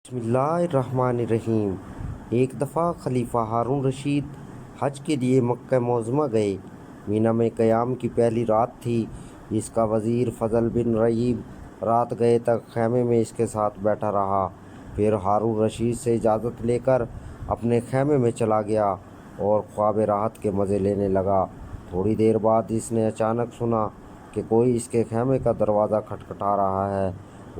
بسم اللہ الرحمن الرحیم۔ ایک دفعہ خلیفہ ہارون رشید حج کے لیے مکہ معظمہ گئے۔ مینا میں قیام کی پہلی رات تھی۔ اس کا وزیر فضل بن رعیب رات گئے تک خیمے میں اس کے ساتھ بیٹھا رہا، پھر ہارون رشید سے اجازت لے کر اپنے خیمے میں چلا گیا اور خواب راحت کے مزے لینے لگا۔ تھوڑی دیر بعد اس نے اچانک سنا کہ کوئی اس کے خیمے کا دروازہ کھٹکھٹا رہا ہے۔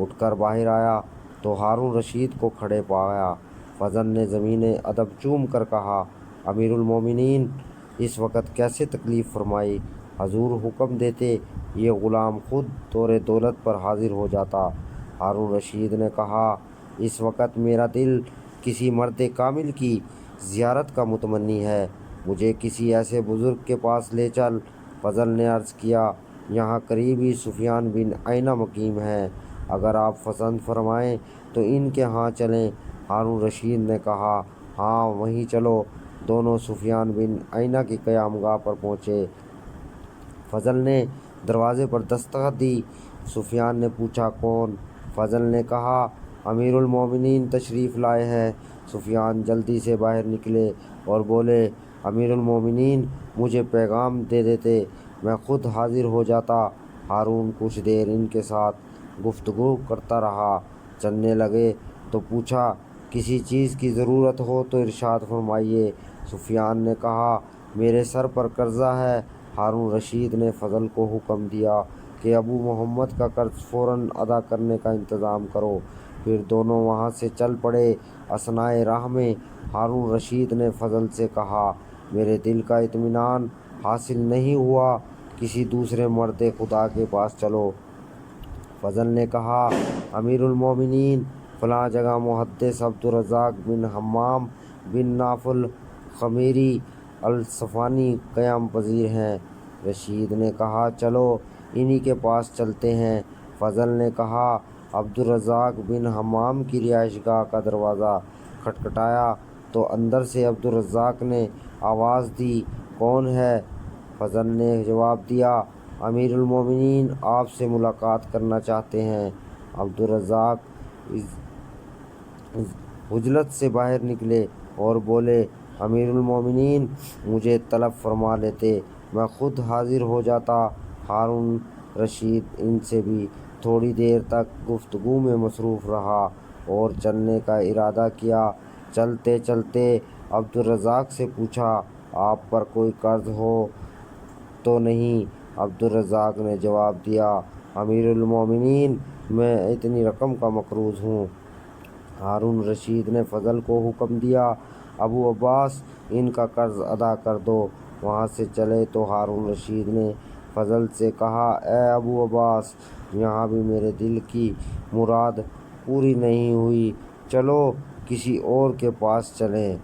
اٹھ کر باہر آیا تو ہارون رشید کو کھڑے پایا۔ فضل نے زمین ادب چوم کر کہا، امیر المومنین، اس وقت کیسے تکلیف فرمائی؟ حضور حکم دیتے یہ غلام خود دور دولت پر حاضر ہو جاتا۔ ہارون رشید نے کہا، اس وقت میرا دل کسی مرد کامل کی زیارت کا متمنی ہے، مجھے کسی ایسے بزرگ کے پاس لے چل۔ فضل نے عرض کیا، یہاں قریب ہی سفیان بن عیینہ مقیم ہیں، اگر آپ پسند فرمائیں تو ان کے ہاں چلیں۔ ہارون رشید نے کہا، ہاں وہیں چلو۔ دونوں سفیان بن عیینہ کی قیام گاہ پر پہنچے۔ فضل نے دروازے پر دستک دی۔ سفیان نے پوچھا، کون؟ فضل نے کہا، امیر المومنین تشریف لائے ہیں۔ سفیان جلدی سے باہر نکلے اور بولے، امیر المومنین مجھے پیغام دے دیتے، میں خود حاضر ہو جاتا۔ ہارون کچھ دیر ان کے ساتھ گفتگو کرتا رہا۔ چلنے لگے تو پوچھا، کسی چیز کی ضرورت ہو تو ارشاد فرمائیے۔ سفیان نے کہا، میرے سر پر قرضہ ہے۔ ہارون رشید نے فضل کو حکم دیا کہ ابو محمد کا قرض فوراً ادا کرنے کا انتظام کرو۔ پھر دونوں وہاں سے چل پڑے۔ اثنائے راہ میں ہارون رشید نے فضل سے کہا، میرے دل کا اطمینان حاصل نہیں ہوا، کسی دوسرے مرد خدا کے پاس چلو۔ فضل نے کہا، امیر المومنین فلاں جگہ محدث عبدالرزاق بن حمام بن نافل خمیری الصفانی قیام پذیر ہیں۔ رشید نے کہا، چلو انہی کے پاس چلتے ہیں۔ فضل نے کہا، عبدالرزاق بن حمام کی رہائش گاہ کا دروازہ کھٹکھٹایا تو اندر سے عبدالرزاق نے آواز دی، کون ہے؟ فضل نے جواب دیا، امیر المومنین آپ سے ملاقات کرنا چاہتے ہیں۔ عبدالرزاق خجلت سے باہر نکلے اور بولے، امیر المومنین مجھے طلب فرما لیتے، میں خود حاضر ہو جاتا۔ ہارون رشید ان سے بھی تھوڑی دیر تک گفتگو میں مصروف رہا اور چلنے کا ارادہ کیا۔ چلتے چلتے عبدالرزاق سے پوچھا، آپ پر کوئی قرض ہو تو نہیں؟ عبدالرزاق نے جواب دیا، امیر المومنین میں اتنی رقم کا مقروض ہوں۔ ہارون رشید نے فضل کو حکم دیا، ابو عباس ان کا قرض ادا کر دو۔ وہاں سے چلے تو ہارون رشید نے فضل سے کہا، اے ابو عباس، یہاں بھی میرے دل کی مراد پوری نہیں ہوئی، چلو کسی اور کے پاس چلیں۔